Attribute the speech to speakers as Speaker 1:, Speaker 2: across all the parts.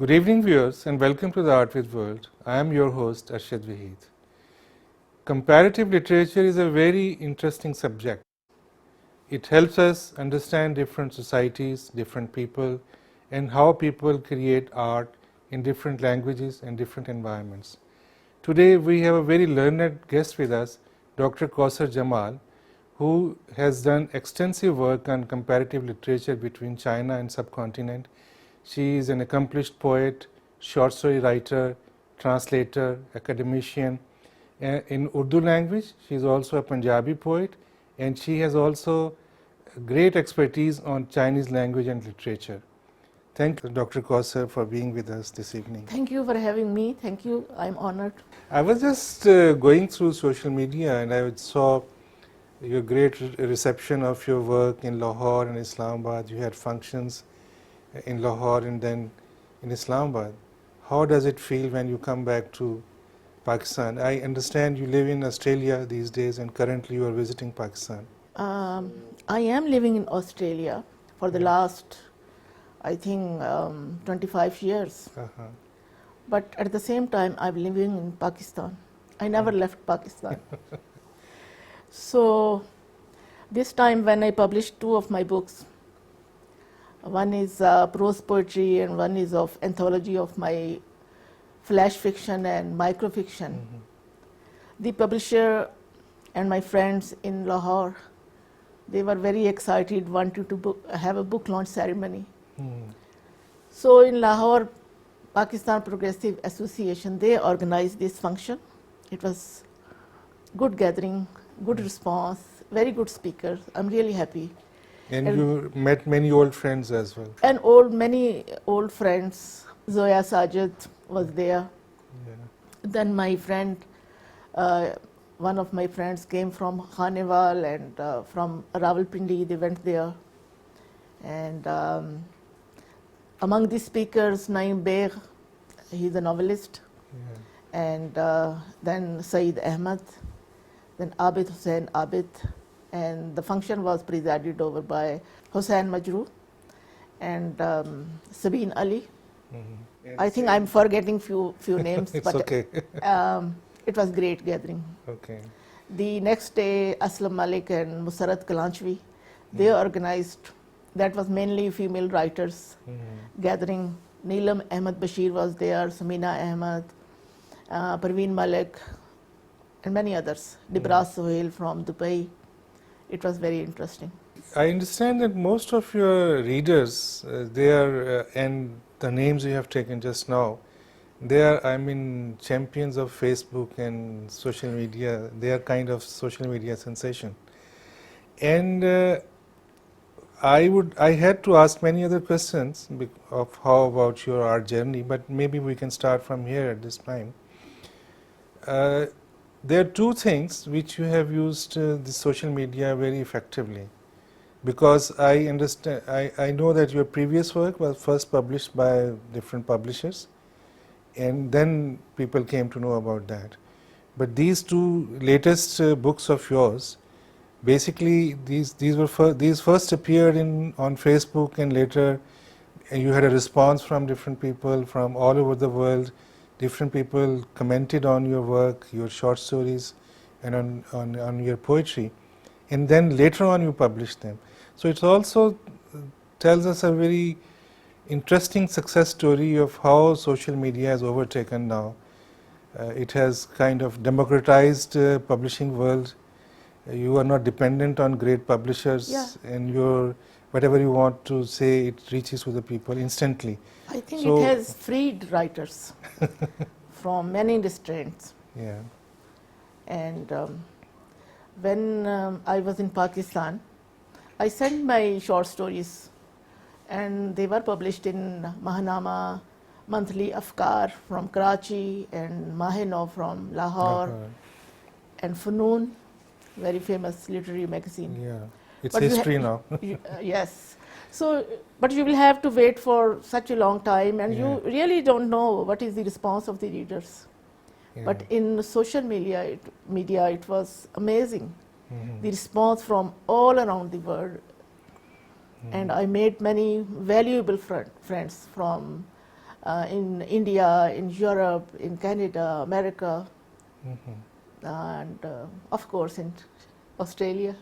Speaker 1: Good evening, viewers, and welcome to the Art with World. I am your host, ARSHAD WAHEED. Comparative literature is a very interesting subject. It helps us understand different societies, different people, and how people create art in different languages and different environments. Today, we have a very learned guest with us, Dr. Kausar Jamal, who has done extensive work on comparative literature between China and subcontinent. She is an accomplished poet, short story writer, translator, academician. In Urdu language, she is also a Punjabi poet, and she has also great expertise on Chinese language and literature. Thank you, Dr. Kausar, for being with us this evening.
Speaker 2: Thank you for having me. Thank you. I'm honored.
Speaker 1: I was just going through social media and I saw your great reception of your work in Lahore and Islamabad. You had functions in Lahore and then in Islamabad. How does it feel when you come back to Pakistan? I understand you live in Australia these days and currently you are visiting Pakistan.
Speaker 2: I am living in Australia for the last, I think, 25 years. But at the same time, I'm living in Pakistan. I never left Pakistan. So this time when I published two of my books, one is prose poetry and one is of anthology of my flash fiction and microfiction. The publisher and my friends in Lahore, they were very excited, wanted to have a book launch ceremony. So in Lahore, Pakistan Progressive Association, they organized this function. It was good gathering, good response, very good speakers. I'm really happy.
Speaker 1: And you met many old friends as well.
Speaker 2: And many old friends. Zoya Sajid was there. Then my friend, one of my friends came from Khanewal and from Rawalpindi, they went there. And among the speakers, Naeem Beg, he's a novelist. And then Saeed Ahmed, then Abid Hussain Abid. And the function was presided over by Hussain Majroo and Sabeen Ali. I think I'm forgetting few names, but
Speaker 1: okay.
Speaker 2: It was great gathering.
Speaker 1: Okay.
Speaker 2: The next day, Aslam Malik and Musarat Kalanchvi, they organized, that was mainly female writers gathering. Neelam Ahmed Bashir was there, Samina Ahmed, Parveen Malik, and many others. Dibras Sohail from Dubai. It was very interesting.
Speaker 1: I understand that most of your readers, they are, and the names you have taken just now, they are, I mean, champions of Facebook and social media. They are kind of social media sensation. And I had to ask many other questions of how about your art journey, but maybe we can start from here at this time. There are two things which you have used the social media very effectively, because I understand, I know that your previous work was first published by different publishers and then people came to know about that. But these two latest books of yours, basically these first appeared on Facebook and later you had a response from different people from all over the world. Different people commented on your work, your short stories, and on your poetry, and then later on you published them. So it also tells us a very interesting success story of how social media has overtaken now. It has kind of democratized publishing world. You are not dependent on great publishers, and your whatever you want to say, it reaches to the people instantly.
Speaker 2: I think it has freed writers from many restraints.
Speaker 1: Yeah.
Speaker 2: And when I was in Pakistan, I sent my short stories and they were published in Mahanama, Monthly Afkar from Karachi, and Maheno from Lahore, and Funoon, very famous literary magazine.
Speaker 1: Yeah, it's history now.
Speaker 2: Yes. So, but you will have to wait for such a long time and you really don't know what is the response of the readers. But in social media, it was amazing. The response from all around the world. And I made many valuable friends from in India, in Europe, in Canada, America, and of course in Australia.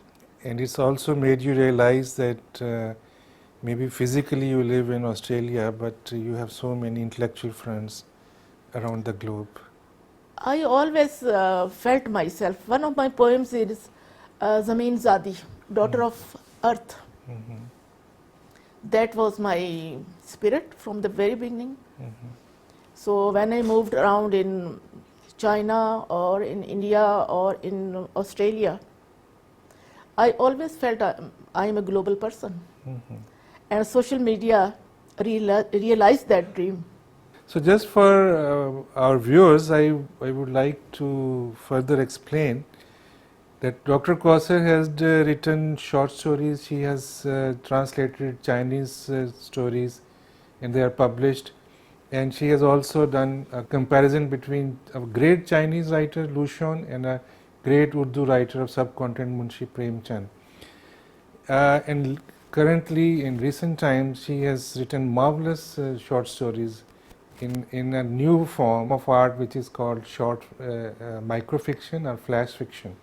Speaker 1: And it's also made you realize that maybe physically you live in Australia, but you have so many intellectual friends around the globe.
Speaker 2: I always felt myself. One of my poems is Zameen Zadi, daughter of earth. That was my spirit from the very beginning. So when I moved around in China or in India or in Australia, I always felt I am a global person. And social media realized that dream.
Speaker 1: So just for our viewers, I would like to further explain that Dr. Kausar has written short stories. She has translated Chinese stories and they are published. And she has also done a comparison between a great Chinese writer, Lun, and a great Urdu writer of subcontinent, Munshi Premchand. And currently, in recent times, she has written marvelous short stories in a new form of art which is called short microfiction or flash fiction.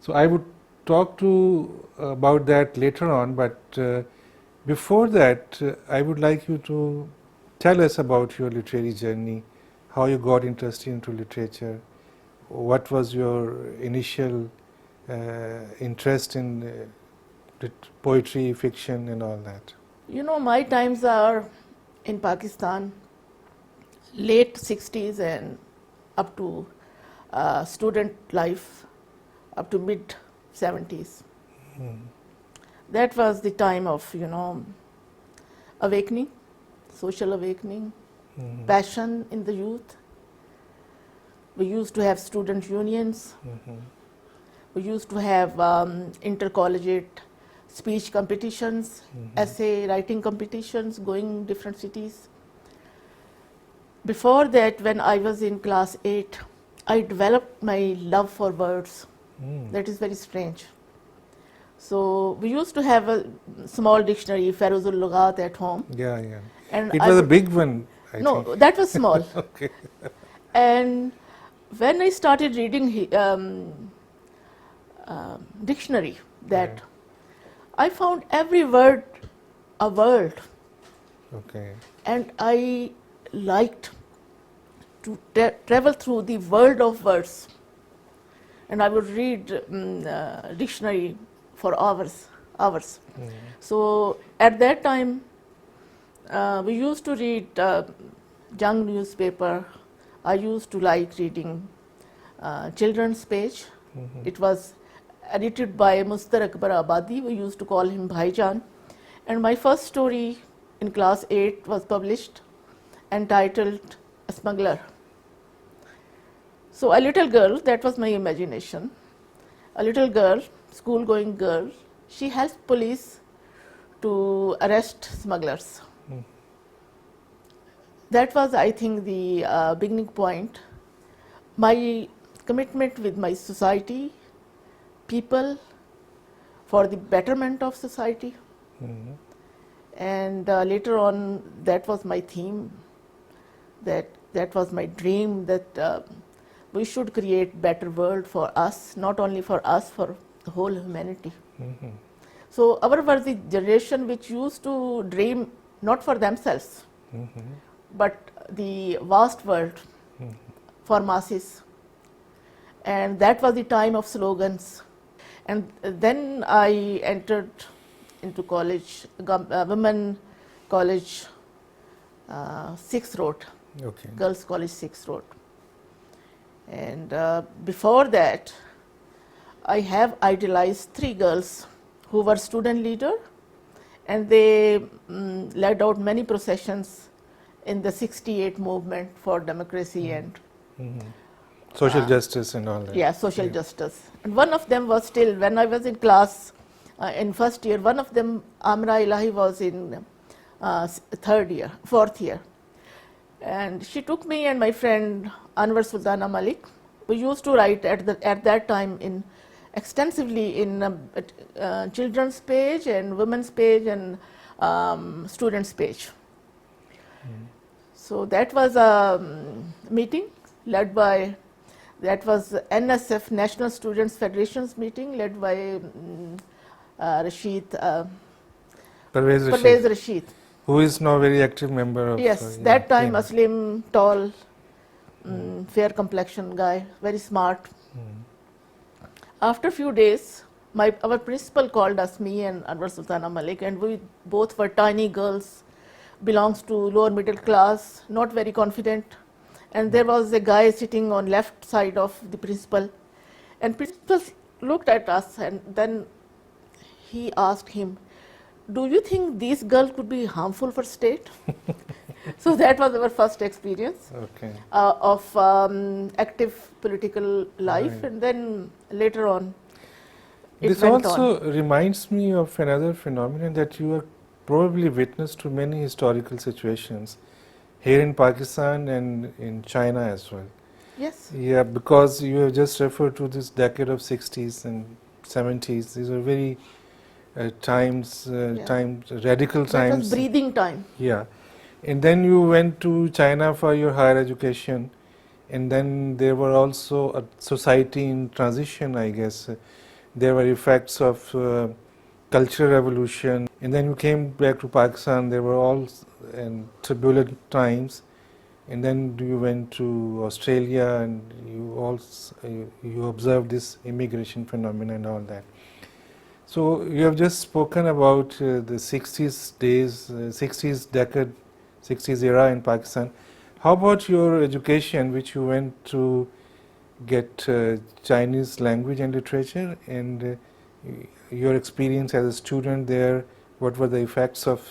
Speaker 1: So I would talk to about that later on, but before that I would like you to tell us about your literary journey, how you got interested into literature, what was your initial interest in poetry, fiction and all that.
Speaker 2: You know, my times are in Pakistan, late 60s and up to student life, up to mid 70s. That was the time of, you know, awakening, social awakening, passion in the youth. We used to have student unions. We used to have intercollegiate speech competitions, essay writing competitions, going different cities. Before that, when I was in class 8, I developed my love for words. That is very strange. So we used to have a small dictionary, Ferozul Lughat, at home.
Speaker 1: Yeah, yeah.
Speaker 2: And
Speaker 1: it was a big one, I
Speaker 2: no,
Speaker 1: think.
Speaker 2: that was small.
Speaker 1: Okay.
Speaker 2: And when I started reading dictionary, that
Speaker 1: Yeah.
Speaker 2: I found every word a world,
Speaker 1: Okay.
Speaker 2: and I liked to travel through the world of words. And I would read dictionary for hours. So at that time, we used to read young newspaper. I used to like reading children's page. It was edited by Mustar Akbar Abadi. We used to call him Bhaijan. And my first story in class 8 was published, entitled A Smuggler. So a little girl, that was my imagination, a little girl, school-going girl, she helps police to arrest smugglers. That was, I think, the beginning point. My commitment with my society, people, for the betterment of society. And later on, that was my theme, that was my dream, that we should create better world for us, not only for us, for the whole humanity. So our was the generation which used to dream not for themselves, but the vast world for masses. And that was the time of slogans. And then I entered into college, women college, 6th Road,
Speaker 1: Okay.
Speaker 2: Girls College 6th Road. And before that, I have idolized 3 girls who were student leader, and they led out many processions in the 68 movement for democracy and
Speaker 1: Social justice and all that.
Speaker 2: yeah, social justice. And one of them was still, when I was in class in first year, one of them, Amra Ilahi, was in 4th year. And she took me and my friend Anwar Sultana Malik. We used to write at that time in extensively in children's page and women's page and students' page. So that was a meeting led by, that was NSF, National Students Federation's meeting, led by Rashid,
Speaker 1: Pervez
Speaker 2: Pervez
Speaker 1: Rashid,
Speaker 2: Rashid.
Speaker 1: who is now very active member of
Speaker 2: Yes,
Speaker 1: yeah,
Speaker 2: that time
Speaker 1: PNB.
Speaker 2: Muslim, tall, fair complexion guy, very smart. After a few days, our principal called us, me and Anwar Sultana Malik, and we both were tiny girls, belongs to lower middle class, not very confident. And there was a guy sitting on left side of the principal, and principal looked at us, and then he asked him, do you think these girls could be harmful for state? So that was our first experience
Speaker 1: Okay.
Speaker 2: of active political life,
Speaker 1: Right.
Speaker 2: and then later on it
Speaker 1: This
Speaker 2: went
Speaker 1: also
Speaker 2: on.
Speaker 1: reminds me of another phenomenon that you are probably witness to many historical situations here in Pakistan and in China as well.
Speaker 2: Yes,
Speaker 1: Yeah, because you have just referred to this decade of 60s and 70s. These are very times, radical
Speaker 2: that was
Speaker 1: times.
Speaker 2: breathing time.
Speaker 1: Yeah. And then you went to China for your higher education, and then there were also a society in transition, I guess. There were effects of cultural revolution, and then you came back to Pakistan. There were all turbulent times, and then you went to Australia, and you observed this immigration phenomenon and all that. So you have just spoken about the 60s days, 60s decade, 60s era in Pakistan. How about your education, which you went to get Chinese language and literature, and your experience as a student there? What were the effects of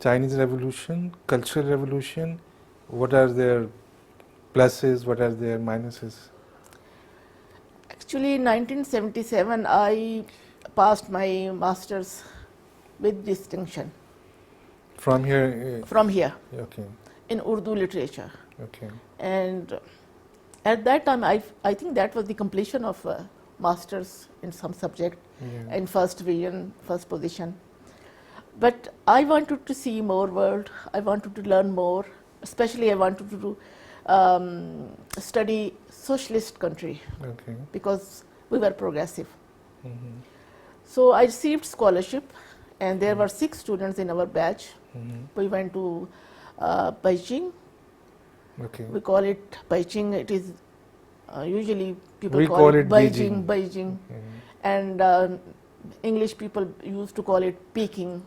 Speaker 1: Chinese Revolution, Cultural Revolution? What are their pluses? What are their minuses?
Speaker 2: Actually, in 1977, I passed my master's with distinction
Speaker 1: From here?
Speaker 2: from here
Speaker 1: Okay.
Speaker 2: in Urdu literature.
Speaker 1: Okay.
Speaker 2: And at that time, I think that was the completion of master's in some subject,
Speaker 1: Yeah.
Speaker 2: in first division, first position. But I wanted to see more world. I wanted to learn more. Especially, I wanted to study socialist country
Speaker 1: Okay.
Speaker 2: because we were progressive.
Speaker 1: Mm-hmm.
Speaker 2: So I received scholarship, and there were 6 students in our batch.
Speaker 1: Mm-hmm.
Speaker 2: We went to Beijing.
Speaker 1: Okay.
Speaker 2: We call it Beijing. It is usually people
Speaker 1: We
Speaker 2: call it Beijing, Beijing,
Speaker 1: Mhm.
Speaker 2: and English people used to call it Peking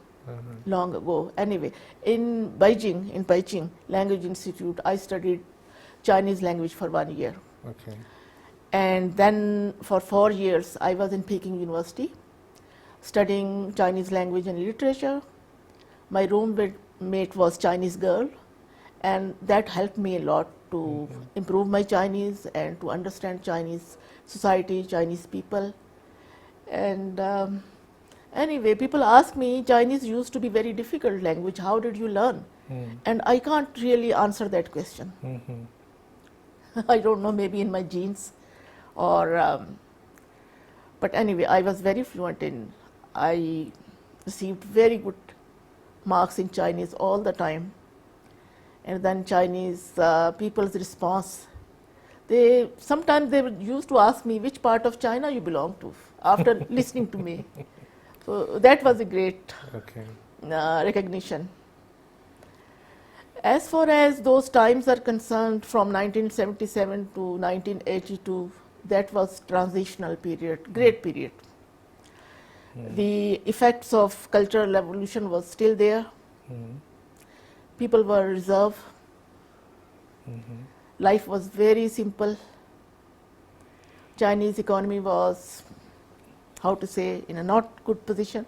Speaker 2: long ago. Anyway, in Beijing Language Institute, I studied Chinese language for 1 year.
Speaker 1: Okay.
Speaker 2: And then for 4 years, I was in Peking University studying Chinese language and literature. My roommate was Chinese girl, and that helped me a lot to improve my Chinese and to understand Chinese society, Chinese people. And anyway, people ask me, Chinese used to be very difficult language. How did you learn? And I can't really answer that question.
Speaker 1: Mm-hmm.
Speaker 2: I don't know, maybe in my genes or but anyway, I was very fluent in, I received very good marks in Chinese all the time. And then Chinese people's response, sometimes they used to ask me which part of China you belong to after listening to me. So that was a great
Speaker 1: Okay.
Speaker 2: recognition. As far as those times are concerned, from 1977 to 1982, that was transitional period, great period. The effects of cultural revolution was still there. People were reserved. Life was very simple. Chinese economy was, how to say, in a not good position.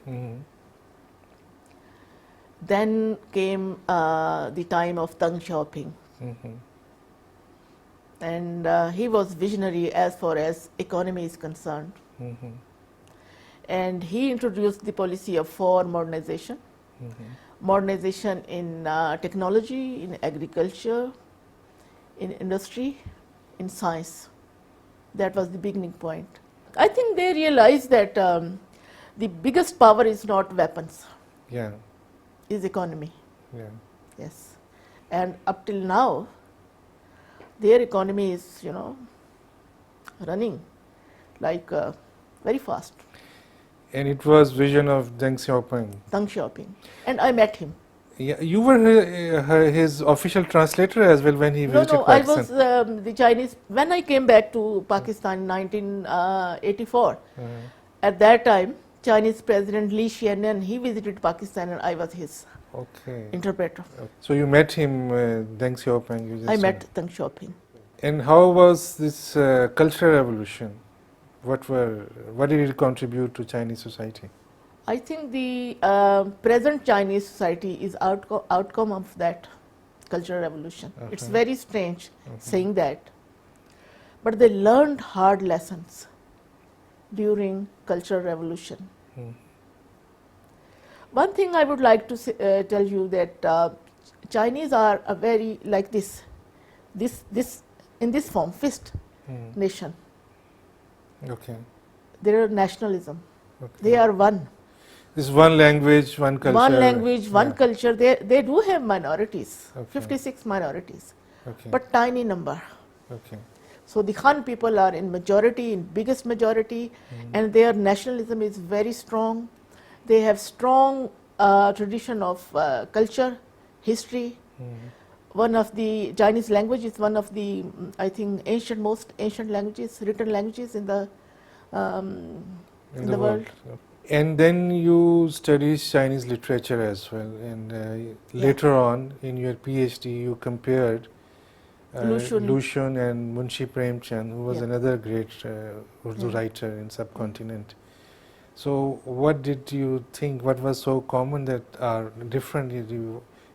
Speaker 2: Then came the time of Deng Xiaoping. And he was visionary as far as economy is concerned. And he introduced the policy of 4 modernization. Modernization in technology, in agriculture, in industry, in science. That was the beginning point. I think they realized that the biggest power is not weapons,
Speaker 1: Yeah.
Speaker 2: is economy.
Speaker 1: Yeah.
Speaker 2: Yes. and up till now, their economy is, running like very fast.
Speaker 1: And it was vision of Deng Xiaoping.
Speaker 2: Deng Xiaoping. And I met him.
Speaker 1: Yeah, you were his official translator as well when he visited
Speaker 2: No, I
Speaker 1: Pakistan.
Speaker 2: was the Chinese. When I came back to Pakistan in 1984, at that time, Chinese President Li Xianen, he visited Pakistan and I was his
Speaker 1: Okay.
Speaker 2: interpreter.
Speaker 1: So you met him, Deng Xiaoping. You just
Speaker 2: I
Speaker 1: said.
Speaker 2: met Deng Xiaoping.
Speaker 1: And how was this cultural revolution? What did it contribute to Chinese society?
Speaker 2: I think the present Chinese society is outcome of that cultural revolution. It's
Speaker 1: Okay.
Speaker 2: very strange saying that, but they learned hard lessons during cultural revolution.
Speaker 1: Hmm.
Speaker 2: One thing I would like to tell you that Chinese are a very like this in this form fist nation.
Speaker 1: Okay.
Speaker 2: Their nationalism.
Speaker 1: Okay.
Speaker 2: They are one.
Speaker 1: This one language, one culture.
Speaker 2: One language, one
Speaker 1: Yeah.
Speaker 2: culture. They do have minorities,
Speaker 1: Okay.
Speaker 2: 56 minorities,
Speaker 1: Okay.
Speaker 2: but tiny number.
Speaker 1: Okay.
Speaker 2: So the Han people are in majority, in biggest majority, and their nationalism is very strong. They have strong tradition of culture, history. One of the Chinese language is one of the, I think, most ancient languages, written languages in the in the world.
Speaker 1: And then you studied Chinese literature as well, and later on in your PhD you compared
Speaker 2: Lu
Speaker 1: Shun and Munshi Premchand, who was
Speaker 2: Yeah.
Speaker 1: another great Urdu
Speaker 2: Yeah.
Speaker 1: writer in subcontinent. So what did you think, what was so common that are different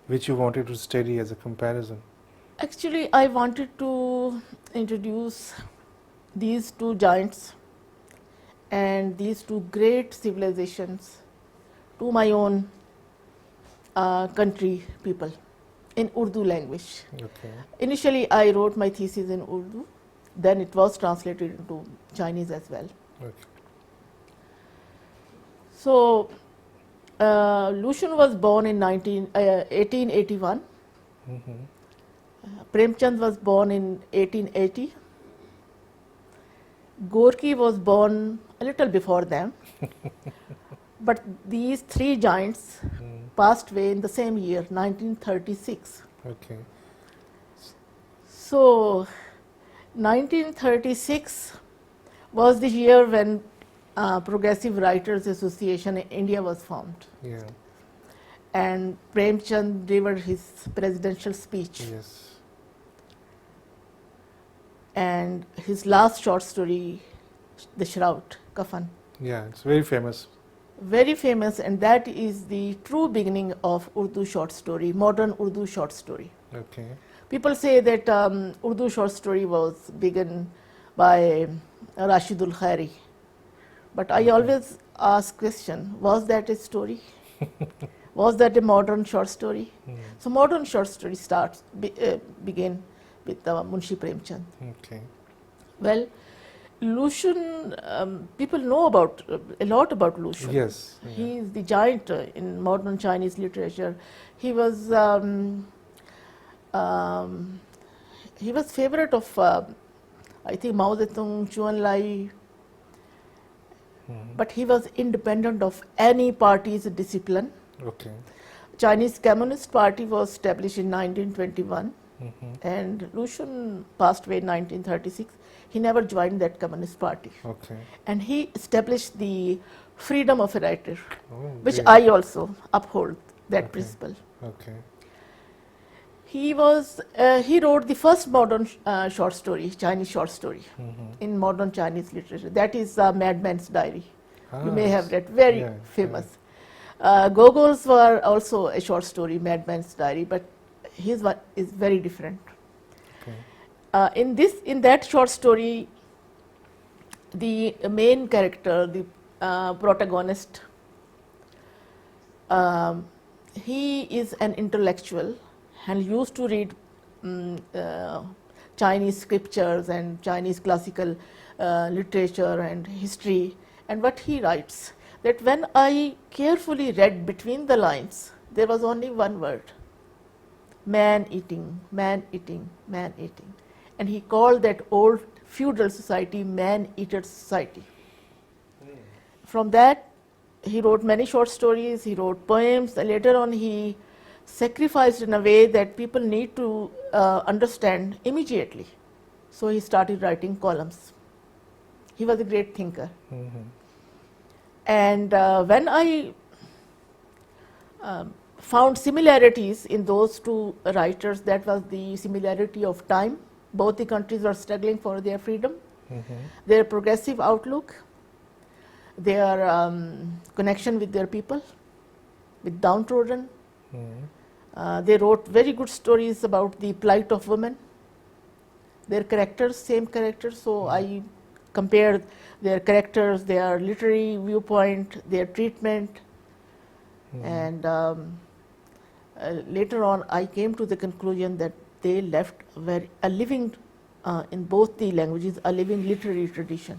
Speaker 1: which you wanted to study as a comparison?
Speaker 2: Actually, I wanted to introduce these two giants and these two great civilizations to my own country people in Urdu language.
Speaker 1: Okay.
Speaker 2: Initially, I wrote my thesis in Urdu, then it was translated into Chinese as well.
Speaker 1: Okay.
Speaker 2: So, Lu Xun was born in 1881. Premchand was born in 1880. Gorky was born a little before them. But these three giants passed away in the same year, 1936.
Speaker 1: Okay.
Speaker 2: So, 1936 was the year when Progressive Writers Association in India was formed.
Speaker 1: Yeah.
Speaker 2: And Premchand delivered his presidential speech.
Speaker 1: Yes.
Speaker 2: And his last short story, The Shroud, Kafan.
Speaker 1: Yeah, it's very famous.
Speaker 2: Very famous, and that is the true beginning of Urdu short story, modern Urdu short story.
Speaker 1: Okay.
Speaker 2: People say that Urdu short story was begun by Rashidul Khairi. But I always ask question, was that a story? Was that a modern short story? So modern short story begin with Munshi Premchand.
Speaker 1: Okay.
Speaker 2: Well, Lu Xun, people know about a lot about Lu Xun.
Speaker 1: Yes.
Speaker 2: He is the giant in modern Chinese literature. He was favorite of I think Mao Zedong, Zhou Enlai, but he was independent of any party's discipline.
Speaker 1: Okay.
Speaker 2: Chinese Communist Party was established in 1921, and Lu Xun passed away in 1936. He never joined that Communist Party,
Speaker 1: Okay.
Speaker 2: and he established the freedom of a writer,
Speaker 1: Oh,
Speaker 2: which
Speaker 1: great.
Speaker 2: I also uphold that
Speaker 1: Okay.
Speaker 2: principle.
Speaker 1: Okay.
Speaker 2: He wrote the first modern short story, Chinese short story, in modern Chinese literature. That is Madman's Diary. You may have read, very
Speaker 1: Yeah,
Speaker 2: famous. Gogol's were also a short story, Madman's Diary, but his one is very different.
Speaker 1: Okay.
Speaker 2: In that short story, the main character, the protagonist, he is an intellectual and used to read Chinese scriptures and Chinese classical literature and history. And what he writes, that when I carefully read between the lines, there was only one word, man eating, man eating, man eating. And he called that old feudal society man-eater society. From that, he wrote many short stories, he wrote poems. Later on, he sacrificed in a way that people need to understand immediately. So he started writing columns. He was a great thinker. And when I found similarities in those two writers, that was the similarity of time. Both the countries were struggling for their freedom, their progressive outlook, their connection with their people, with downtrodden. They wrote very good stories about the plight of women, their characters, same characters. So I compared their characters, their literary viewpoint, their treatment. And later on, I came to the conclusion that they left a living, in both the languages, a living literary tradition.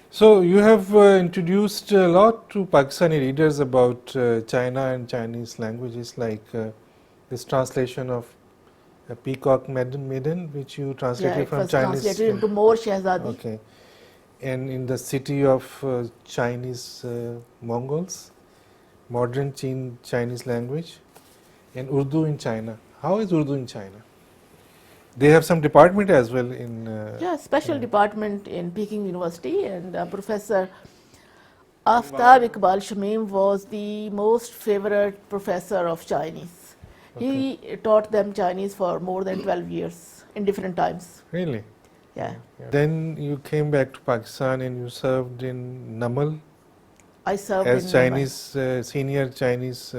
Speaker 1: So you have introduced a lot to Pakistani readers about China and Chinese languages, like this translation of a Peacock Maiden, which you translated from Chinese.
Speaker 2: It was translated into more Shahzadi.
Speaker 1: Okay. And in the city of Chinese Mongols, modern Chinese language, and Urdu in China. How is Urdu in China? They have some department as well in...
Speaker 2: special department in Peking University, and Professor Aftab Iqbal Shamim was the most favorite professor of Chinese. He taught them Chinese for more than 12 years in different times.
Speaker 1: Really?
Speaker 2: Yeah.
Speaker 1: Then you came back to Pakistan and you served in Namal.
Speaker 2: I served
Speaker 1: as
Speaker 2: in
Speaker 1: Chinese senior Chinese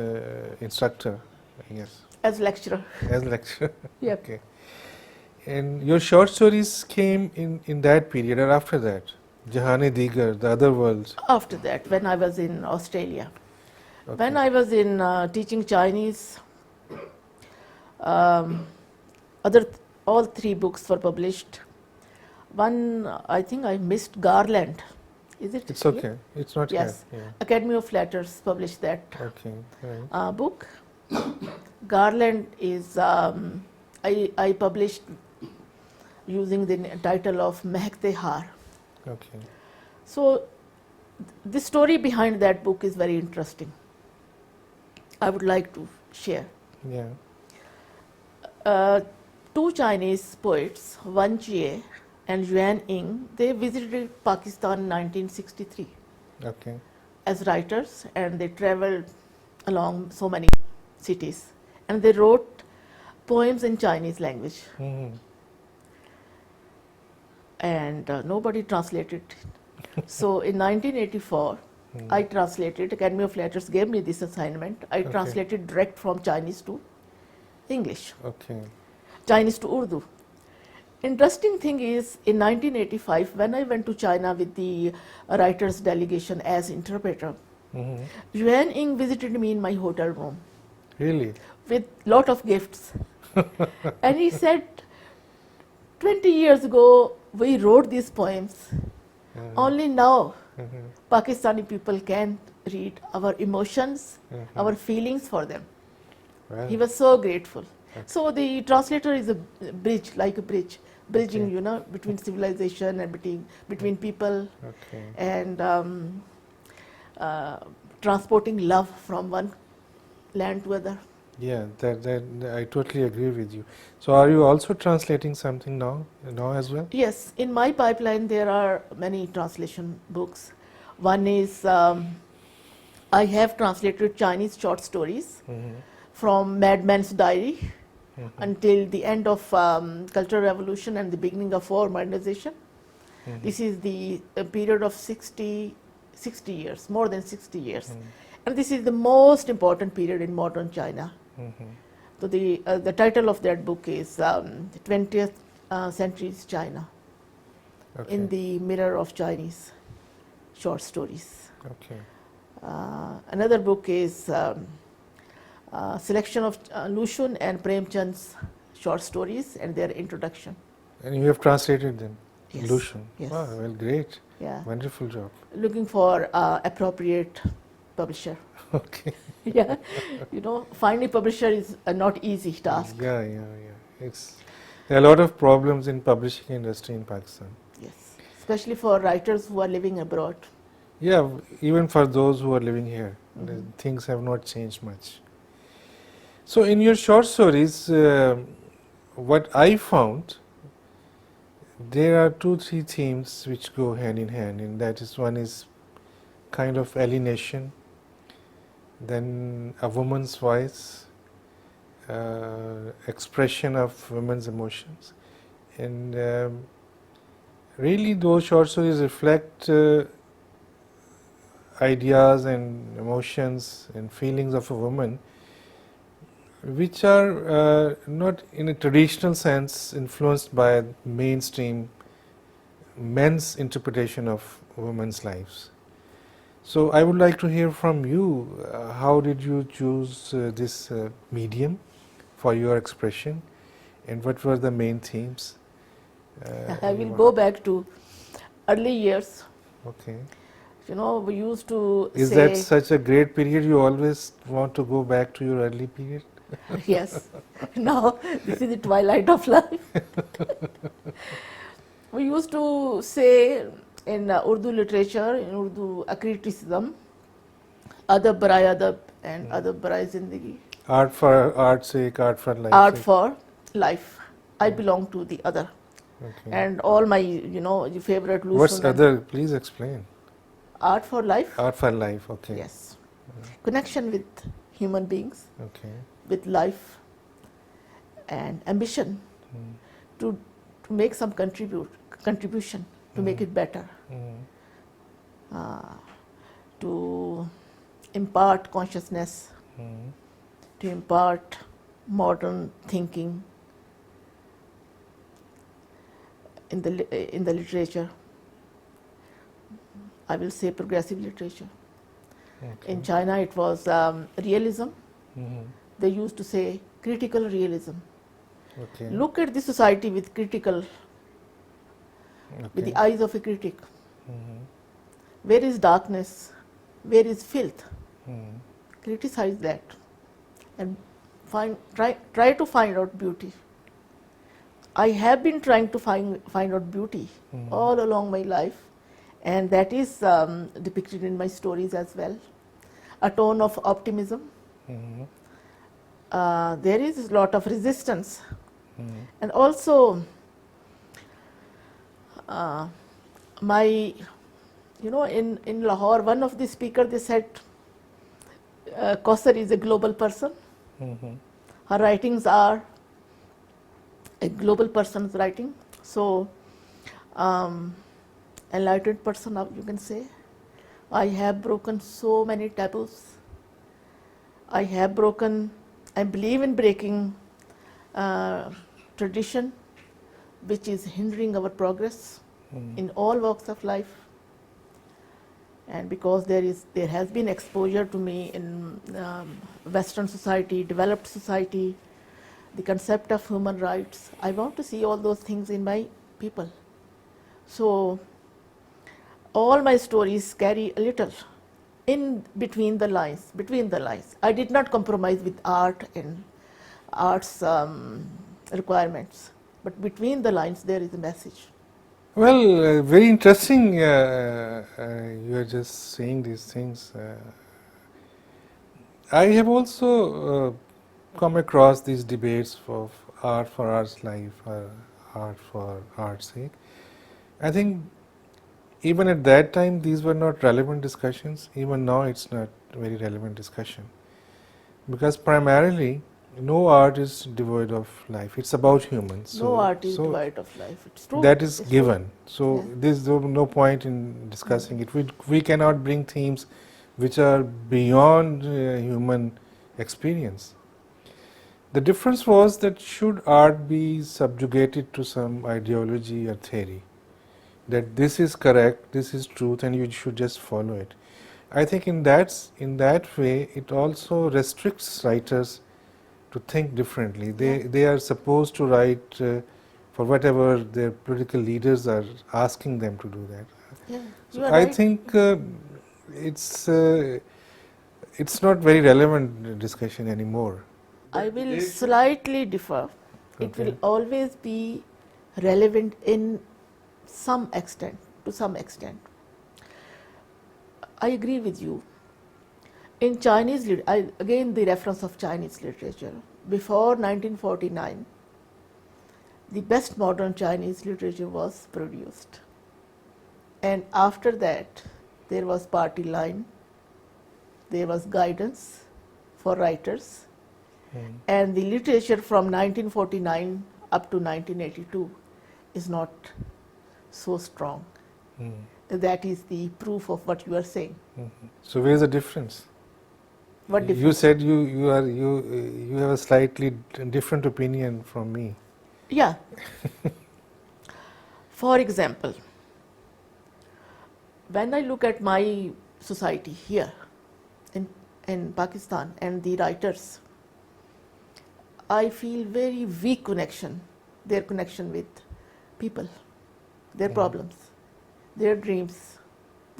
Speaker 1: instructor, I guess.
Speaker 2: As lecturer.
Speaker 1: As lecturer.
Speaker 2: Yep.
Speaker 1: Okay. And your short stories came in that period or after that? Jahan-e-Digar, The Other Worlds.
Speaker 2: After that, when I was in Australia.
Speaker 1: Okay.
Speaker 2: When I was in teaching Chinese, all three books were published. One, I think I missed Garland. Is it?
Speaker 1: It's okay. It's not
Speaker 2: Yes.
Speaker 1: here. Yeah.
Speaker 2: Academy of Letters published that
Speaker 1: Okay. Right.
Speaker 2: book. Garland is, I published using the title of Mehkte Haar.
Speaker 1: Okay.
Speaker 2: So the story behind that book is very interesting. I would like to share.
Speaker 1: Yeah.
Speaker 2: Two Chinese poets, Wan Jie and Yuan Ying, they visited Pakistan in 1963
Speaker 1: Okay.
Speaker 2: as writers, and they traveled along so many cities, and they wrote poems in Chinese language. And nobody translated it. So in 1984, I translated, Academy of Letters gave me this assignment. I translated direct from Chinese to English,
Speaker 1: Okay.
Speaker 2: Chinese to Urdu. Interesting thing is, in 1985, when I went to China with the writers delegation as interpreter, Yuan Ying visited me in my hotel room
Speaker 1: Really?
Speaker 2: with lot of gifts. And he said, 20 years ago, we wrote these poems. Only now, Pakistani people can read our emotions, our feelings for them.
Speaker 1: Wow.
Speaker 2: He was so grateful. So the translator is a bridge, like a bridge, bridging, between civilization and between people, and transporting love from one land to other.
Speaker 1: Yeah, that I totally agree with you. So are you also translating something now as well?
Speaker 2: Yes, in my pipeline there are many translation books. One is, I have translated Chinese short stories from Madman's Diary until the end of Cultural Revolution and the beginning of war modernization. This is the period of 60 years, more than 60 years. And this is the most important period in modern China. So the title of that book is 20th Century's China, in the mirror of Chinese short stories.
Speaker 1: Okay.
Speaker 2: Another book is selection of Lun and Premchand's short stories and their introduction.
Speaker 1: And you have translated them?
Speaker 2: Yes.
Speaker 1: Lushan.
Speaker 2: Yes.
Speaker 1: Wow, well, great.
Speaker 2: Yeah.
Speaker 1: Wonderful job.
Speaker 2: Looking for appropriate publisher.
Speaker 1: Okay.
Speaker 2: Yeah, finding publisher is a not easy task.
Speaker 1: Yeah. There are a lot of problems in publishing industry in Pakistan.
Speaker 2: Yes, especially for writers who are living abroad.
Speaker 1: Yeah, even for those who are living here,
Speaker 2: Mhm.
Speaker 1: things have not changed much. So in your short stories, what I found, there are 2-3 themes which go hand in hand, and that is, one is kind of alienation, then a woman's voice, expression of women's emotions, and really those short stories reflect ideas and emotions and feelings of a woman which are not in a traditional sense influenced by mainstream men's interpretation of women's lives. So I would like to hear from you, how did you choose this medium for your expression, and what were the main themes?
Speaker 2: I will go back to early years.
Speaker 1: Okay.
Speaker 2: We used to
Speaker 1: Is
Speaker 2: say,
Speaker 1: that such a great period? You always want to go back to your early period?
Speaker 2: yes, now this is the twilight of life. We used to say in Urdu literature, in Urdu criticism, adab barai adab and adab barai zindagi.
Speaker 1: Art for art's sake, art for life.
Speaker 2: Art
Speaker 1: sake.
Speaker 2: for life. I belong to the other.
Speaker 1: Okay.
Speaker 2: And all my, your favorite Lun
Speaker 1: What's
Speaker 2: and
Speaker 1: other? Please explain.
Speaker 2: Art for life.
Speaker 1: Art for life. Okay.
Speaker 2: Yes. Connection with human beings,
Speaker 1: Okay.
Speaker 2: with life, and ambition
Speaker 1: Mm.
Speaker 2: to make some contribution to make it better, to impart consciousness, to impart modern thinking in the literature. I will say progressive literature.
Speaker 1: Okay.
Speaker 2: In China, it was realism.
Speaker 1: Mhm.
Speaker 2: They used to say critical realism.
Speaker 1: Okay.
Speaker 2: Look at the society with critical, with the
Speaker 1: Okay.
Speaker 2: eyes of a critic.
Speaker 1: Mhm.
Speaker 2: Where is darkness? Where is filth?
Speaker 1: Mhm.
Speaker 2: Criticize that and try to find out beauty. I have been trying to find out beauty all along my life, and that is depicted in my stories as well. A tone of optimism.
Speaker 1: Mhm.
Speaker 2: There is a lot of resistance,
Speaker 1: Mhm.
Speaker 2: and also my, in Lahore, one of the speakers, they said, Kausar is a global person.
Speaker 1: Mhm.
Speaker 2: Her writings are a global person's writing. So, enlightened person, you can say. I have broken so many taboos. I believe in breaking tradition, which is hindering our progress in all walks of life. And because there has been exposure to me in Western society, developed society, the concept of human rights, I want to see all those things in my people. So all my stories carry a little in between the lines. I did not compromise with art and art's requirements, but between the lines there is a message.
Speaker 1: Well, very interesting. You are just saying these things. I have also come across these debates of art for art's life, or art for art's sake. I think even at that time these were not relevant discussions. Even now it's not a very relevant discussion, because primarily no art is devoid of life. It's about humans.
Speaker 2: No art is
Speaker 1: so
Speaker 2: devoid of life. It's true.
Speaker 1: that is
Speaker 2: It's
Speaker 1: given. So
Speaker 2: Yeah.
Speaker 1: there's no point in discussing it. We cannot bring themes which are beyond human experience. The difference was that should art be subjugated to some ideology or theory, that this is correct, this is truth, and you should just follow it. I think in that way it also restricts writers to think differently. They are supposed to write for whatever their political leaders are asking them to do that.
Speaker 2: Yeah,
Speaker 1: So
Speaker 2: you are
Speaker 1: I
Speaker 2: right.
Speaker 1: think it's it's not very relevant discussion anymore.
Speaker 2: I will slightly differ. It will
Speaker 1: Okay.
Speaker 2: always be relevant in some extent, to some extent. I agree with you. In Chinese, again the reference of Chinese literature, before 1949, the best modern Chinese literature was produced. And after that, there was party line, there was guidance for writers,
Speaker 1: Mm.
Speaker 2: and the literature from 1949 up to 1982 is not so strong.
Speaker 1: Mm.
Speaker 2: That is the proof of what you are saying.
Speaker 1: Mhm. So where is the difference?
Speaker 2: What
Speaker 1: You
Speaker 2: difference?
Speaker 1: said you have a slightly different opinion from me.
Speaker 2: Yeah. For example, when I look at my society here in Pakistan and the writers, I feel very weak connection, their connection with people, their
Speaker 1: Mhm.
Speaker 2: problems, their dreams,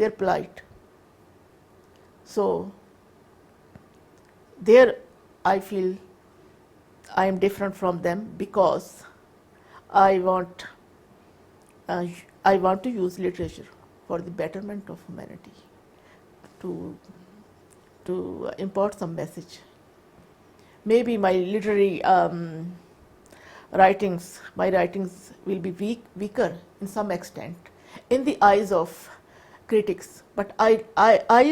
Speaker 2: their plight. So there I feel I am different from them because I want to use literature for the betterment of humanity, to impart some message. Maybe my literary my writings will be weaker in some extent in the eyes of critics, but I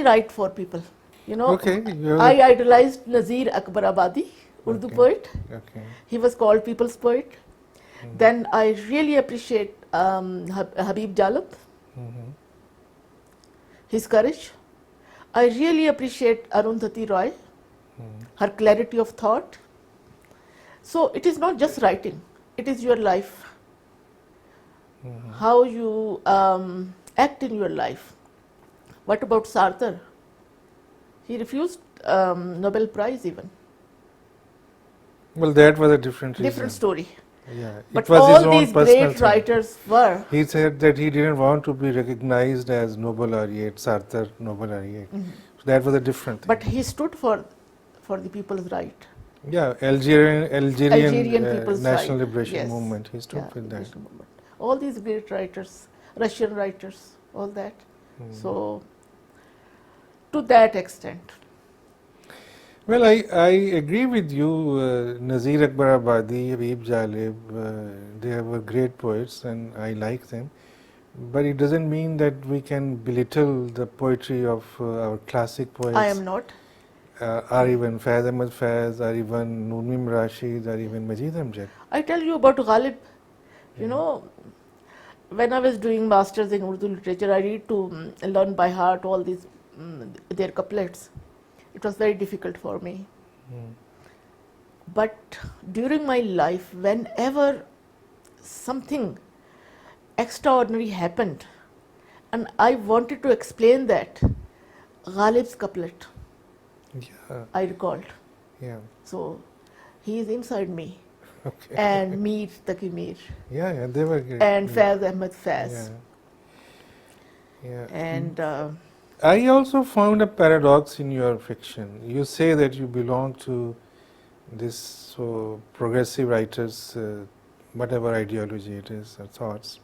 Speaker 2: write for people. You know,
Speaker 1: Okay, you
Speaker 2: I
Speaker 1: have
Speaker 2: idolized Nazir Akbar Abadi, Urdu
Speaker 1: okay.
Speaker 2: poet.
Speaker 1: Okay.
Speaker 2: He was called people's poet.
Speaker 1: Mhm.
Speaker 2: Then I really appreciate Habib Jalab,
Speaker 1: Mhm.
Speaker 2: his courage. I really appreciate Arundhati Roy,
Speaker 1: Mhm.
Speaker 2: her clarity of thought. So it is not just writing, it is your life,
Speaker 1: Mhm.
Speaker 2: how you act in your life. What about Sartre? He refused Nobel Prize even.
Speaker 1: Well, that was a different
Speaker 2: Different
Speaker 1: reason.
Speaker 2: story.
Speaker 1: Yeah, it
Speaker 2: But
Speaker 1: was his
Speaker 2: all
Speaker 1: own
Speaker 2: these
Speaker 1: personal
Speaker 2: great
Speaker 1: thing.
Speaker 2: writers were.
Speaker 1: He said that he didn't want to be recognized as Nobel laureate, Sartre Nobel laureate. So that was a different thing.
Speaker 2: But he stood for the people's right.
Speaker 1: Yeah, Algerian
Speaker 2: Algerian people's
Speaker 1: national
Speaker 2: right.
Speaker 1: liberation
Speaker 2: Yes.
Speaker 1: movement. He stood
Speaker 2: Yeah,
Speaker 1: with that.
Speaker 2: liberation movement. All these great writers, Russian writers, all that.
Speaker 1: Hmm.
Speaker 2: So, to that extent.
Speaker 1: Well, I agree with you. Nazir Akbar Abadi, Habib Jalib, they were great poets and I like them. But it doesn't mean that we can belittle the poetry of our classic
Speaker 2: I
Speaker 1: poets,
Speaker 2: am not.
Speaker 1: or even Faiz Ahmad Faiz, or even Nurmim Rashid, or even Majid Amjad.
Speaker 2: I tell you about Ghalib. You know, when I was doing masters in Urdu literature, I read to learn by heart all these their couplets. It was very difficult for me.
Speaker 1: Mm.
Speaker 2: But during my life, whenever something extraordinary happened, and I wanted to explain that, Ghalib's couplet,
Speaker 1: Yeah,
Speaker 2: I recalled.
Speaker 1: yeah,
Speaker 2: So he is inside me.
Speaker 1: okay.
Speaker 2: And Mir Taki Mir,
Speaker 1: Yeah, they were great.
Speaker 2: and
Speaker 1: Yeah.
Speaker 2: Faiz Ahmed Faiz.
Speaker 1: Yeah, yeah.
Speaker 2: And
Speaker 1: I also found a paradox in your fiction. You say that you belong to this so progressive writers, whatever ideology it is or thoughts.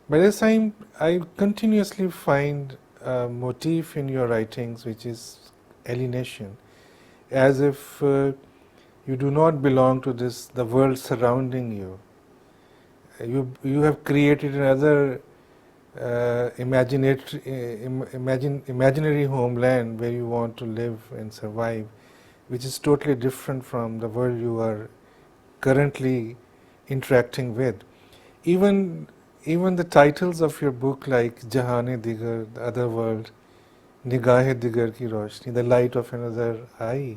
Speaker 1: But at the same, I continuously find a motif in your writings which is alienation, as if you do not belong to this, the world surrounding you. You have created another imaginary homeland where you want to live and survive, which is totally different from the world you are currently interacting with. Even the titles of your book, like Jahan-e Digar, the other world, Nigah-e Digar ki roshni, the light of another eye,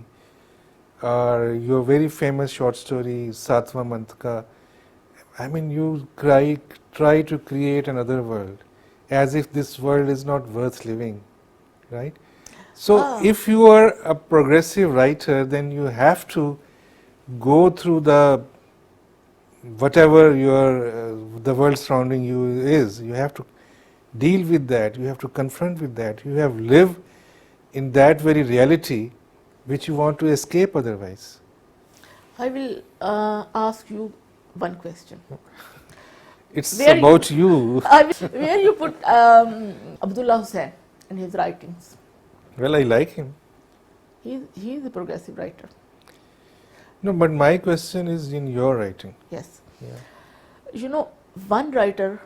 Speaker 1: or your very famous short story Satwa Mantka. I mean, you try to create another world, as if this world is not worth living, right? So, if you are a progressive writer, then you have to go through the whatever the world surrounding you is. You have to deal with that. You have to confront with that. You have lived in that very reality which you want to escape otherwise?
Speaker 2: I will ask you one question.
Speaker 1: It's
Speaker 2: Where
Speaker 1: about you.
Speaker 2: Where you put Abdullah Hussain and his writings?
Speaker 1: Well, I like him.
Speaker 2: He is a progressive writer.
Speaker 1: No, but my question is in your writing.
Speaker 2: Yes.
Speaker 1: Yeah.
Speaker 2: You know, one writer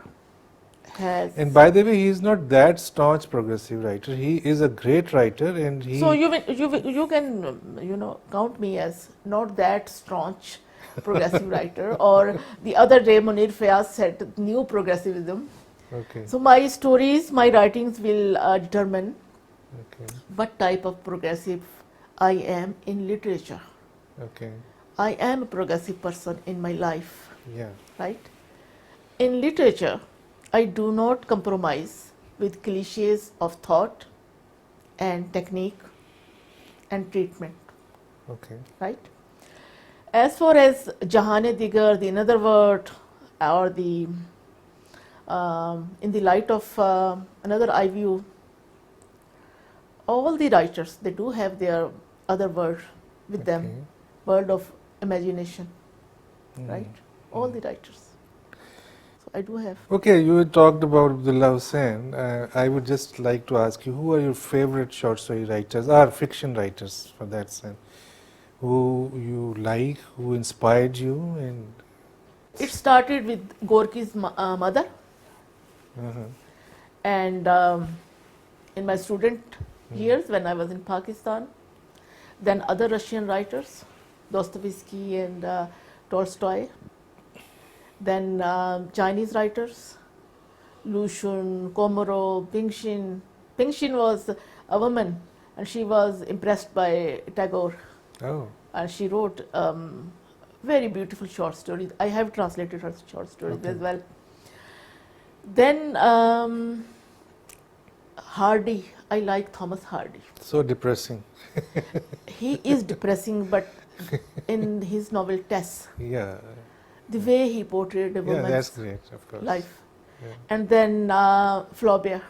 Speaker 2: has.
Speaker 1: And by the way, he is not that staunch progressive writer. He is a great writer, and he.
Speaker 2: So you can count me as not that staunch progressive writer. Or the other day Munir Fayaz said new progressivism.
Speaker 1: Okay.
Speaker 2: So my stories, my writings will determine
Speaker 1: Okay.
Speaker 2: what type of progressive I am in literature.
Speaker 1: Okay.
Speaker 2: I am a progressive person in my life,
Speaker 1: Yeah.
Speaker 2: right? In literature, I do not compromise with cliches of thought and technique and treatment,
Speaker 1: Okay.
Speaker 2: right? As far as Jahan-e-Digar, the Another Word, or the In the Light of Another Eye View, all the writers, they do have their other world with them,
Speaker 1: Okay.
Speaker 2: world of imagination,
Speaker 1: Mm.
Speaker 2: right? All the writers. So I do have.
Speaker 1: Okay, you talked about Abdullah Hussain. I would just like to ask you, who are your favorite short story writers, or fiction writers for that sense, who you like, who inspired you, and
Speaker 2: It started with Gorky's mother,
Speaker 1: uh-huh.
Speaker 2: and in my student years when I was in Pakistan, then other Russian writers, Dostoevsky and Tolstoy, then Chinese writers, Lu Xun, Komaro, Pingxin. Pingxin was a woman, and she was impressed by Tagore,
Speaker 1: Oh,
Speaker 2: and she wrote very beautiful short stories. I have translated her short stories
Speaker 1: Okay.
Speaker 2: as well. Then Hardy, I like Thomas Hardy.
Speaker 1: so depressing.
Speaker 2: He is depressing, but in his novel Tess,
Speaker 1: Yeah,
Speaker 2: the way he portrayed a
Speaker 1: yeah, that's
Speaker 2: woman's
Speaker 1: great, of course.
Speaker 2: life.
Speaker 1: Yeah.
Speaker 2: And then Flaubert,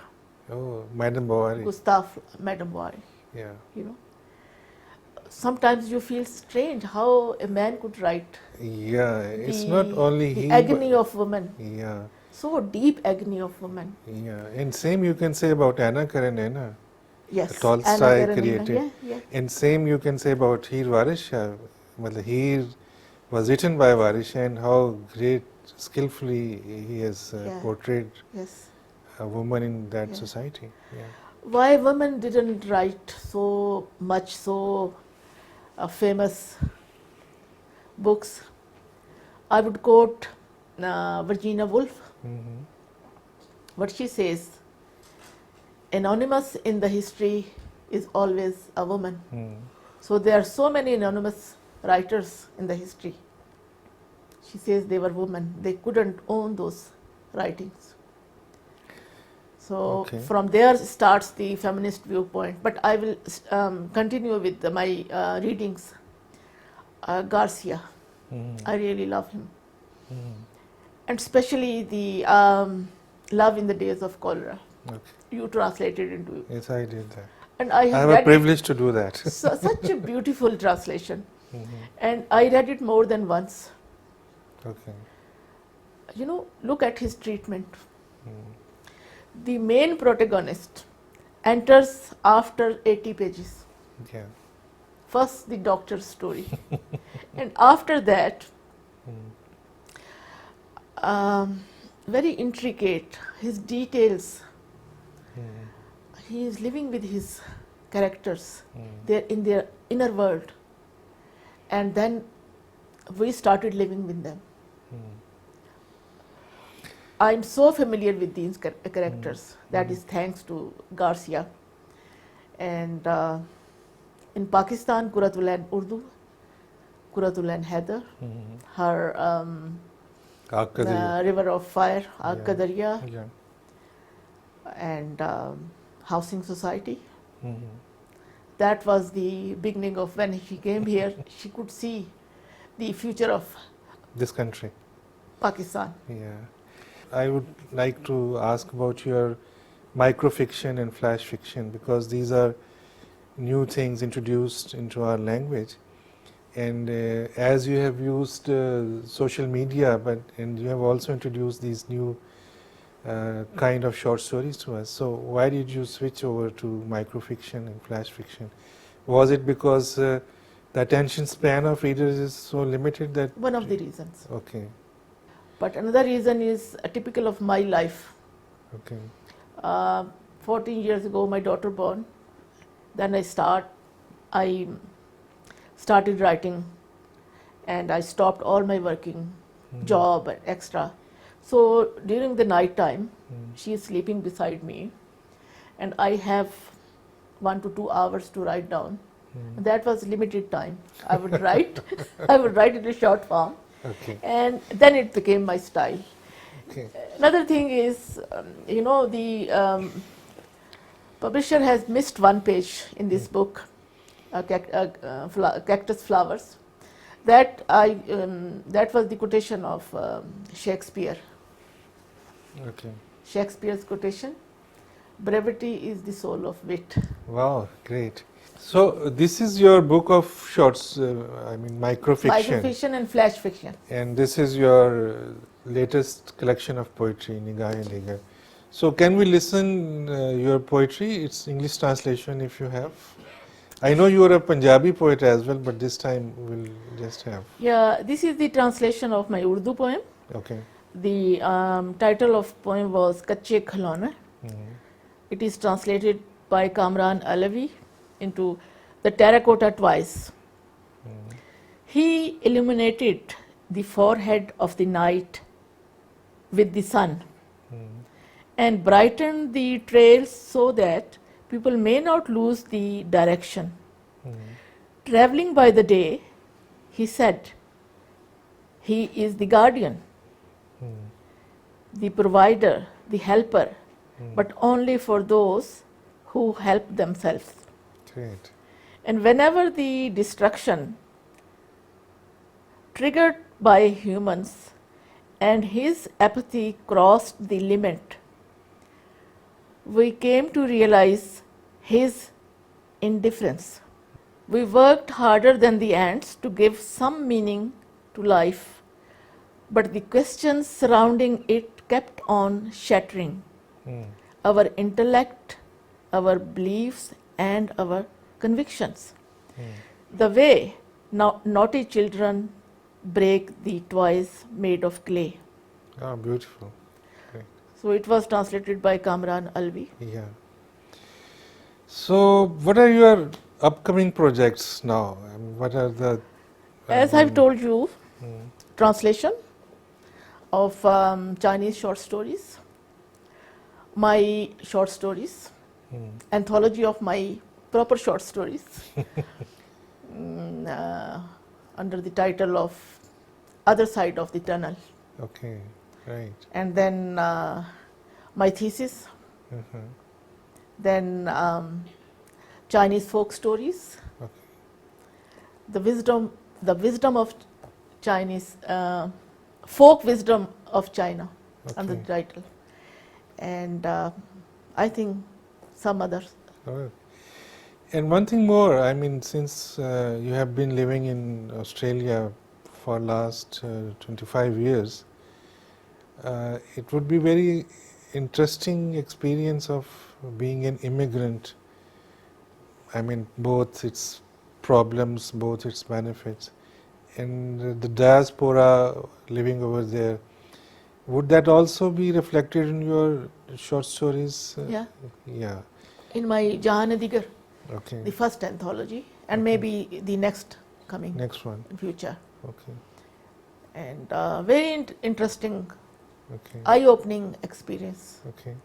Speaker 1: Oh, Madame Bovary.
Speaker 2: Gustave Madame Bovary,
Speaker 1: Yeah,
Speaker 2: you know. Sometimes you feel strange how a man could write
Speaker 1: yeah. It's
Speaker 2: the,
Speaker 1: not only
Speaker 2: the
Speaker 1: he.
Speaker 2: agony
Speaker 1: but-
Speaker 2: of woman,
Speaker 1: Yeah,
Speaker 2: so deep agony of woman.
Speaker 1: yeah. And same you can say about Anna Karenina.
Speaker 2: Yes,
Speaker 1: Tolstoy
Speaker 2: Anna Karenina,
Speaker 1: created.
Speaker 2: yeah, yeah.
Speaker 1: And same you can say about Heer Waris Shah. Matlab, Heer was written by Waris Shah, and how great, skillfully he has
Speaker 2: Yeah.
Speaker 1: portrayed
Speaker 2: Yes.
Speaker 1: a woman in that
Speaker 2: Yeah.
Speaker 1: society. Yeah.
Speaker 2: Why women didn't write so much, so famous books? I would quote Virginia Woolf.
Speaker 1: Mhm.
Speaker 2: What she says, anonymous in the history is always a woman.
Speaker 1: Mm.
Speaker 2: So there are so many anonymous writers in the history. She says they were women. They couldn't own those writings. So
Speaker 1: Okay.
Speaker 2: from there starts the feminist viewpoint. But I will continue with my readings. Garcia,
Speaker 1: Mhm.
Speaker 2: I really love him.
Speaker 1: Mhm.
Speaker 2: And especially the Love in the Days of Cholera.
Speaker 1: Okay.
Speaker 2: You translated into,
Speaker 1: Yes, I did that.
Speaker 2: and I
Speaker 1: I
Speaker 2: have
Speaker 1: have a
Speaker 2: read it.
Speaker 1: privilege to do that.
Speaker 2: Such a beautiful translation,
Speaker 1: Mhm.
Speaker 2: and I read it more than once.
Speaker 1: Okay.
Speaker 2: You know, look at his treatment.
Speaker 1: Mm.
Speaker 2: The main protagonist enters after 80 pages.
Speaker 1: Yeah.
Speaker 2: First, the doctor's story, and after that,
Speaker 1: Mm.
Speaker 2: very intricate. His details.
Speaker 1: Mm.
Speaker 2: He is living with his characters.
Speaker 1: Mm.
Speaker 2: They're in their inner world, and then we started living with them.
Speaker 1: Mm.
Speaker 2: I'm so familiar with these characters. That is thanks to Garcia. And in Pakistan, Quratul Ain Urdu, Quratul Ain Haider,
Speaker 1: Mhm.
Speaker 2: her
Speaker 1: Aag ka Dariya.
Speaker 2: River of Fire, Aag
Speaker 1: Yeah.
Speaker 2: Ka Dariya,
Speaker 1: Yeah.
Speaker 2: and Housing Society.
Speaker 1: Mhm.
Speaker 2: That was the beginning of when she came here. She could see the future of
Speaker 1: This country.
Speaker 2: Pakistan.
Speaker 1: Yeah. I would like to ask about your microfiction and flash fiction, because these are new things introduced into our language. And as you have used social media, and you have also introduced these new kind of short stories to us. So why did you switch over to microfiction and flash fiction? Was it because the attention span of readers is so limited that?
Speaker 2: One of the reasons.
Speaker 1: Okay.
Speaker 2: But another reason is typical of my life.
Speaker 1: Okay.
Speaker 2: 14 years ago, my daughter born. Then I started writing, and I stopped all my working job and extra. So during the night time, she is sleeping beside me, and I have 1 to 2 hours to write down. That was limited time. I would write. I would write in a short form,
Speaker 1: Okay.
Speaker 2: and then it became my style.
Speaker 1: Okay.
Speaker 2: Another thing is, the publisher has missed one page in this book, cactus flowers. That was the quotation of Shakespeare.
Speaker 1: Okay.
Speaker 2: Shakespeare's quotation: "Brevity is the soul of wit."
Speaker 1: Wow, great. So this is your book of shorts, microfiction.
Speaker 2: Microfiction and flash fiction.
Speaker 1: And this is your latest collection of poetry, Nigahe-Nigar. So can we listen your poetry, its English translation if you have? I know you are a Punjabi poet as well, but this time we'll just have.
Speaker 2: Yeah, this is the translation of my Urdu poem.
Speaker 1: Okay.
Speaker 2: The title of poem was Kache Khalone. It is translated by Kamran Alavi into the terracotta twice. He illuminated the forehead of the night with the sun and brightened the trails so that people may not lose the direction. Traveling by the day, he said, he is the guardian, the provider, the helper, but only for those who help themselves.
Speaker 1: Great.
Speaker 2: And whenever the destruction triggered by humans and his apathy crossed the limit, we came to realize his indifference. We worked harder than the ants to give some meaning to life, but the questions surrounding it kept on shattering our intellect, our beliefs, and our convictions. The way naughty children break the toys made of clay.
Speaker 1: Ah, beautiful. Great.
Speaker 2: So it was translated by Kamran Alvi.
Speaker 1: Yeah. So what are your upcoming projects now? What are the...
Speaker 2: As I've told you, translation of Chinese short stories, my short stories, anthology of my proper short stories under the title of Other Side of the Tunnel.
Speaker 1: Okay, right.
Speaker 2: And then my thesis, then Chinese folk stories,
Speaker 1: Okay.
Speaker 2: the wisdom of Chinese, folk wisdom of China, under the title. And I think some others.
Speaker 1: All right. And one thing more, I mean, since you have been living in Australia for last 25 years, it would be very interesting experience of being an immigrant. I mean, both its problems, both its benefits, and the diaspora living over there. Would that also be reflected in your short stories?
Speaker 2: Yeah.
Speaker 1: Yeah.
Speaker 2: In my Jahan-e-Digar,
Speaker 1: Okay.
Speaker 2: the first anthology, and maybe the next coming
Speaker 1: Next one.
Speaker 2: in future.
Speaker 1: Okay.
Speaker 2: And very interesting,
Speaker 1: Okay.
Speaker 2: eye-opening experience.
Speaker 1: Okay.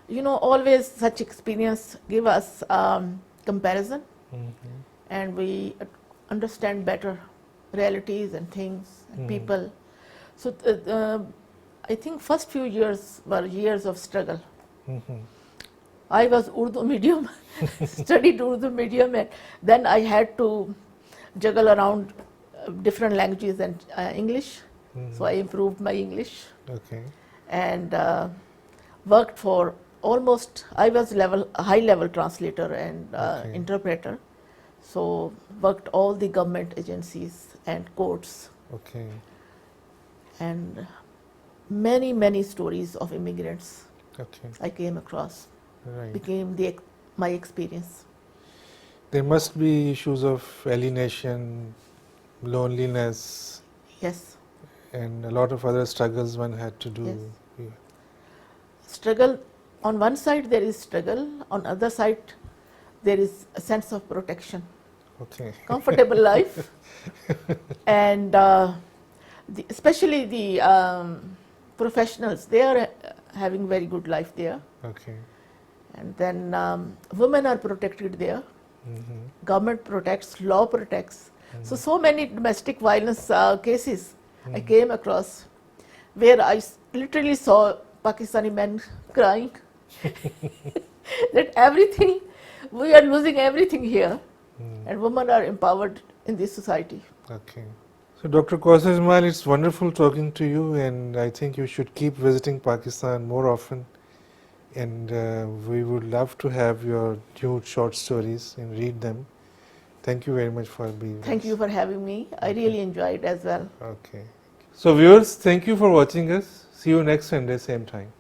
Speaker 2: You know, always such experience give us comparison, and we understand better realities and things and people. So I think first few years were years of struggle. I was Urdu medium, studied Urdu medium, and then I had to juggle around different languages and English. So I improved my English
Speaker 1: Okay.
Speaker 2: and worked for almost, I was a high level translator and
Speaker 1: Okay.
Speaker 2: interpreter. So worked all the government agencies and courts,
Speaker 1: Okay.
Speaker 2: and many stories of immigrants
Speaker 1: Okay.
Speaker 2: I came across,
Speaker 1: Right.
Speaker 2: became my experience.
Speaker 1: There must be issues of alienation, loneliness,
Speaker 2: Yes,
Speaker 1: and a lot of other struggles one had to do.
Speaker 2: yes.
Speaker 1: Yeah.
Speaker 2: Struggle, on one side there is struggle, on other side there is a sense of protection,
Speaker 1: Okay.
Speaker 2: comfortable life, and especially the professionals, they are having very good life there.
Speaker 1: Okay.
Speaker 2: And then women are protected there,
Speaker 1: Mm-hmm.
Speaker 2: government protects, law protects.
Speaker 1: Mm.
Speaker 2: So many domestic violence cases I
Speaker 1: Mm.
Speaker 2: came across where I literally saw Pakistani men crying that everything, we are losing everything here,
Speaker 1: Mm.
Speaker 2: and women are empowered in this society.
Speaker 1: Okay. So, Dr. Kausar Jamal, it's wonderful talking to you, and I think you should keep visiting Pakistan more often. And we would love to have your new short stories and read them. Thank you very much for being with
Speaker 2: Thank
Speaker 1: us.
Speaker 2: you for having me. I really enjoyed as well.
Speaker 1: Okay. So, viewers, thank you for watching us. See you next Sunday, same time.